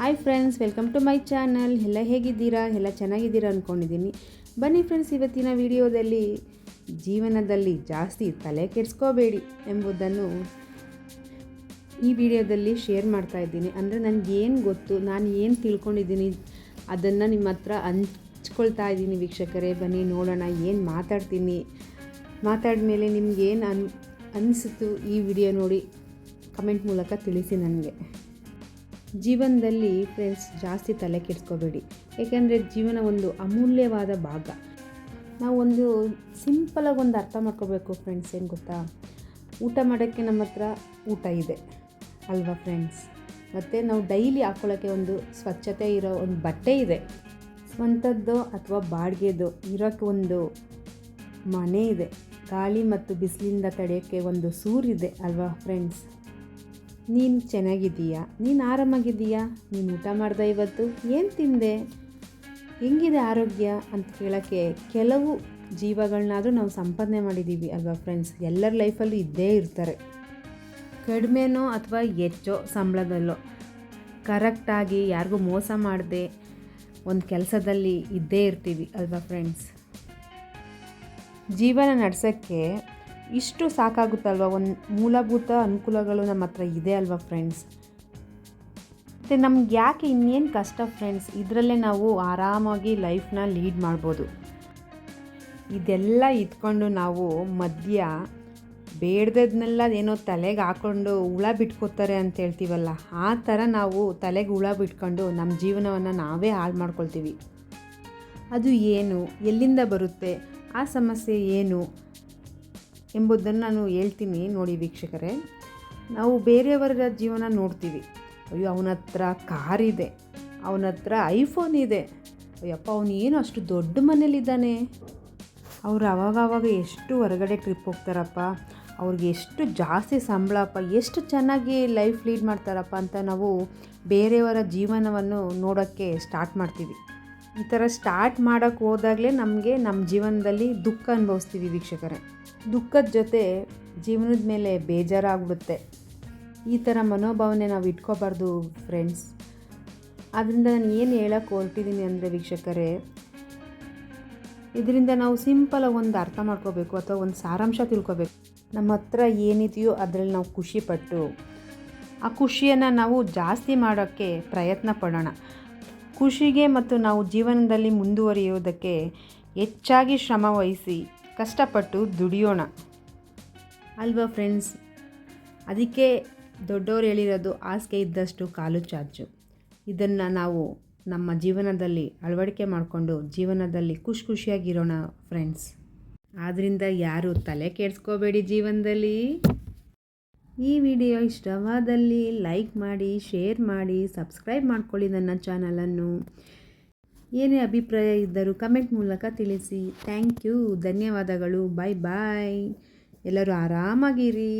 Hi friends, welcome to my channel. ಎಲ್ಲ ಹೇಗಿದ್ದೀರಾ? ಎಲ್ಲ ಚೆನ್ನಾಗಿದ್ದೀರಾ ಅಂದ್ಕೊಂಡಿದ್ದೀನಿ. ಬನ್ನಿ ಫ್ರೆಂಡ್ಸ್, ಇವತ್ತಿನ ವಿಡಿಯೋದಲ್ಲಿ ಜೀವನದಲ್ಲಿ ಜಾಸ್ತಿ ತಲೆ ಕೆಡಿಸ್ಕೋಬೇಡಿ ಎಂಬುದನ್ನು ಈ ವಿಡಿಯೋದಲ್ಲಿ ಶೇರ್ ಮಾಡ್ತಾ ಇದ್ದೀನಿ. ಅಂದರೆ ನನಗೇನು ಗೊತ್ತು, ನಾನು ಏನು ತಿಳ್ಕೊಂಡಿದ್ದೀನಿ ಅದನ್ನು ನಿಮ್ಮ ಹತ್ರ ಹಂಚ್ಕೊಳ್ತಾ ಇದ್ದೀನಿ ವೀಕ್ಷಕರೇ. ಬನ್ನಿ ನೋಡೋಣ ಏನು ಮಾತಾಡಿದ್ಮೇಲೆ ನಿಮಗೇನು ಅನಿಸಿತು ಈ ವಿಡಿಯೋ ನೋಡಿ ಕಮೆಂಟ್ ಮೂಲಕ ತಿಳಿಸಿ ನನಗೆ. ಜೀವನದಲ್ಲಿ ಫ್ರೆಂಡ್ಸ್ ಜಾಸ್ತಿ ತಲೆ ಕೆಡಿಸ್ಕೋಬೇಡಿ, ಏಕೆಂದರೆ ಜೀವನ ಒಂದು ಅಮೂಲ್ಯವಾದ ಭಾಗ. ನಾವು ಒಂದು ಸಿಂಪಲಾಗಿ ಒಂದು ಅರ್ಥ ಮಾಡ್ಕೋಬೇಕು ಫ್ರೆಂಡ್ಸ್. ಏನು ಗೊತ್ತಾ, ಊಟ ಮಾಡೋಕ್ಕೆ ನಮ್ಮ ಹತ್ರ ಊಟ ಇದೆ ಅಲ್ವಾ ಫ್ರೆಂಡ್ಸ್, ಮತ್ತು ನಾವು ಡೈಲಿ ಹಾಕ್ಕೊಳ್ಳೋಕ್ಕೆ ಒಂದು ಸ್ವಚ್ಛತೆ ಇರೋ ಒಂದು ಬಟ್ಟೆ ಇದೆ, ಸ್ವಂತದ್ದು ಅಥವಾ ಬಾಡಿಗೆದು ಇರೋಕ್ಕೆ ಒಂದು ಮನೆ ಇದೆ, ಗಾಳಿ ಮತ್ತು ಬಿಸಿಲಿಂದ ತಡೆಯೋಕ್ಕೆ ಒಂದು ಸೂರಿದೆ ಅಲ್ವಾ ಫ್ರೆಂಡ್ಸ್. ನೀನು ಚೆನ್ನಾಗಿದ್ದೀಯಾ? ನೀನು ಆರಾಮಾಗಿದ್ದೀಯಾ? ನೀನು ಊಟ ಮಾಡ್ದೆ ಇವತ್ತು? ಏನು ತಿಂದೆ? ಹೆಂಗಿದೆ ಆರೋಗ್ಯ ಅಂತ ಕೇಳೋಕ್ಕೆ ಕೆಲವು ಜೀವಗಳನ್ನಾದರೂ ನಾವು ಸಂಪಾದನೆ ಮಾಡಿದ್ದೀವಿ ಅಲ್ವಾ ಫ್ರೆಂಡ್ಸ್. ಎಲ್ಲರ ಲೈಫಲ್ಲೂ ಇದ್ದೇ ಇರ್ತಾರೆ, ಕಡಿಮೆನೋ ಅಥವಾ ಹೆಚ್ಚೋ ಸಂಬಳದಲ್ಲೋ ಕರೆಕ್ಟಾಗಿ ಯಾರಿಗೂ ಮೋಸ ಮಾಡದೆ ಒಂದು ಕೆಲಸದಲ್ಲಿ ಇದ್ದೇ ಇರ್ತೀವಿ ಅಲ್ವಾ ಫ್ರೆಂಡ್ಸ್. ಜೀವನ ನಡೆಸೋಕ್ಕೆ ಇಷ್ಟು ಸಾಕಾಗುತ್ತಲ್ವ, ಒಂದು ಮೂಲಭೂತ ಅನುಕೂಲಗಳು ನಮ್ಮ ಹತ್ರ ಇದೆ ಅಲ್ವಾ ಫ್ರೆಂಡ್ಸ್. ಮತ್ತು ನಮ್ಗೆ ಯಾಕೆ ಇನ್ನೇನು ಕಷ್ಟ ಫ್ರೆಂಡ್ಸ್, ಇದರಲ್ಲೇ ನಾವು ಆರಾಮಾಗಿ ಲೈಫ್ನ ಲೀಡ್ ಮಾಡ್ಬೋದು. ಇದೆಲ್ಲ ಇಟ್ಕೊಂಡು ನಾವು ಮಧ್ಯ ಬೇಡ್ದದ್ನೆಲ್ಲ ಏನೋ ತಲೆಗೆ ಹಾಕ್ಕೊಂಡು ಹುಳ ಬಿಟ್ಕೋತಾರೆ ಅಂತ ಹೇಳ್ತೀವಲ್ಲ, ಆ ಥರ ನಾವು ತಲೆಗೆ ಹುಳ ಬಿಟ್ಕೊಂಡು ನಮ್ಮ ಜೀವನವನ್ನು ನಾವೇ ಹಾಳು ಮಾಡ್ಕೊಳ್ತೀವಿ. ಅದು ಏನು, ಎಲ್ಲಿಂದ ಬರುತ್ತೆ, ಆ ಸಮಸ್ಯೆ ಏನು ಎಂಬುದನ್ನು ನಾನು ಹೇಳ್ತೀನಿ ನೋಡಿ ವೀಕ್ಷಕರೇ. ನಾವು ಬೇರೆಯವರ ಜೀವನ ನೋಡ್ತೀವಿ, ಅಯ್ಯೋ ಅವನ ಹತ್ರ ಕಾರಿದೆ, ಅವನ ಹತ್ರ ಐಫೋನ್ ಇದೆ, ಅಯ್ಯಪ್ಪ ಅವನು ಏನು ಅಷ್ಟು ದೊಡ್ಡ ಮನೇಲಿದ್ದಾನೆ, ಅವರು ಅವಾಗವಾಗ ಎಷ್ಟು ಹೊರಗಡೆ ಟ್ರಿಪ್ ಹೋಗ್ತಾರಪ್ಪ, ಅವ್ರಿಗೆ ಎಷ್ಟು ಜಾಸ್ತಿ ಸಂಬಳಪ್ಪ, ಎಷ್ಟು ಚೆನ್ನಾಗಿ ಲೈಫ್ ಲೀಡ್ ಮಾಡ್ತಾರಪ್ಪ ಅಂತ ನಾವು ಬೇರೆಯವರ ಜೀವನವನ್ನು ನೋಡೋಕ್ಕೆ ಸ್ಟಾರ್ಟ್ ಮಾಡ್ತೀವಿ. ಈ ಥರ ಸ್ಟಾರ್ಟ್ ಮಾಡೋಕ್ಕೆ ಹೋದಾಗಲೇ ನಮಗೆ ನಮ್ಮ ಜೀವನದಲ್ಲಿ ದುಃಖ ಅನುಭವಿಸ್ತೀವಿ ವೀಕ್ಷಕರೇ. ದುಃಖದ ಜೊತೆ ಜೀವನದ ಮೇಲೆ ಬೇಜಾರಾಗ್ಬಿಡುತ್ತೆ. ಈ ಥರ ಮನೋಭಾವನೆ ನಾವು ಇಟ್ಕೋಬಾರ್ದು ಫ್ರೆಂಡ್ಸ್. ಆದ್ದರಿಂದ ನಾನು ಏನು ಹೇಳೋಕ್ಕೆ ಹೊರಟಿದ್ದೀನಿ ಅಂದರೆ ವೀಕ್ಷಕರೇ, ಇದರಿಂದ ನಾವು ಸಿಂಪಲಾಗಿ ಒಂದು ಅರ್ಥ ಮಾಡ್ಕೋಬೇಕು ಅಥವಾ ಒಂದು ಸಾರಾಂಶ ತಿಳ್ಕೋಬೇಕು. ನಮ್ಮ ಹತ್ರ ಏನಿದೆಯೋ ಅದರಲ್ಲಿ ನಾವು ಖುಷಿಪಟ್ಟು ಆ ಖುಷಿಯನ್ನು ನಾವು ಜಾಸ್ತಿ ಮಾಡೋಕ್ಕೆ ಪ್ರಯತ್ನ ಪಡೋಣ. ಖುಷಿಗೆ ಮತ್ತು ನಾವು ಜೀವನದಲ್ಲಿ ಮುಂದುವರಿಯೋದಕ್ಕೆ ಹೆಚ್ಚಾಗಿ ಶ್ರಮ ವಹಿಸಿ ಕಷ್ಟಪಟ್ಟು ದುಡಿಯೋಣ ಅಲ್ವಾ ಫ್ರೆಂಡ್ಸ್. ಅದಕ್ಕೆ ದೊಡ್ಡವರು ಹೇಳಿರೋದು, ಹಾಸಿಗೆ ಇದ್ದಷ್ಟು ಕಾಲು ಚಾಚು. ಇದನ್ನು ನಾವು ನಮ್ಮ ಜೀವನದಲ್ಲಿ ಅಳವಡಿಕೆ ಮಾಡಿಕೊಂಡು ಜೀವನದಲ್ಲಿ ಖುಷಿಯಾಗಿರೋಣ ಫ್ರೆಂಡ್ಸ್. ಆದ್ದರಿಂದ ಯಾರು ತಲೆ ಕೆಡಿಸ್ಕೋಬೇಡಿ ಜೀವನದಲ್ಲಿ. ಈ ವಿಡಿಯೋ ಇಷ್ಟವಾದಲ್ಲಿ ಲೈಕ್ ಮಾಡಿ, ಶೇರ್ ಮಾಡಿ, ಸಬ್ಸ್ಕ್ರೈಬ್ ಮಾಡ್ಕೊಳ್ಳಿ ನನ್ನ ಚಾನಲನ್ನು. ಏನೇ ಅಭಿಪ್ರಾಯ ಇದ್ದರೂ ಕಮೆಂಟ್ ಮೂಲಕ ತಿಳಿಸಿ. ಥ್ಯಾಂಕ್ ಯು, ಧನ್ಯವಾದಗಳು. ಬಾಯ್ ಬಾಯ್. ಎಲ್ಲರೂ ಆರಾಮಾಗಿರಿ.